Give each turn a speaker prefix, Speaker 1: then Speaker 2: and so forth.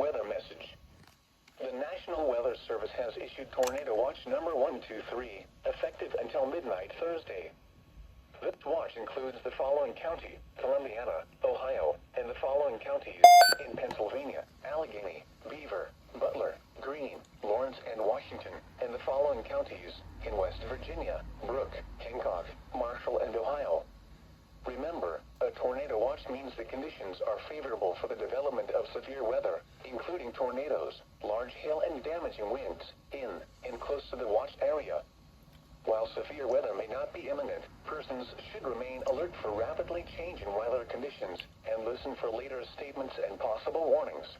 Speaker 1: Weather message. The National Weather Service has issued Tornado Watch number 123, effective until midnight Thursday. This watch includes the following county: Columbiana, Ohio, and the following counties in Pennsylvania: Allegheny, Beaver, Butler, Greene, Lawrence, and Washington, and the following counties in West Virginia: Brooke, Hancock, Marshall, and Ohio. Remember, a tornado watch means the conditions are favorable for the development of severe weather, including tornadoes, large hail, and damaging winds in and close to the watched area. While severe weather may not be imminent, persons should remain alert for rapidly changing weather conditions and listen for later statements and possible warnings.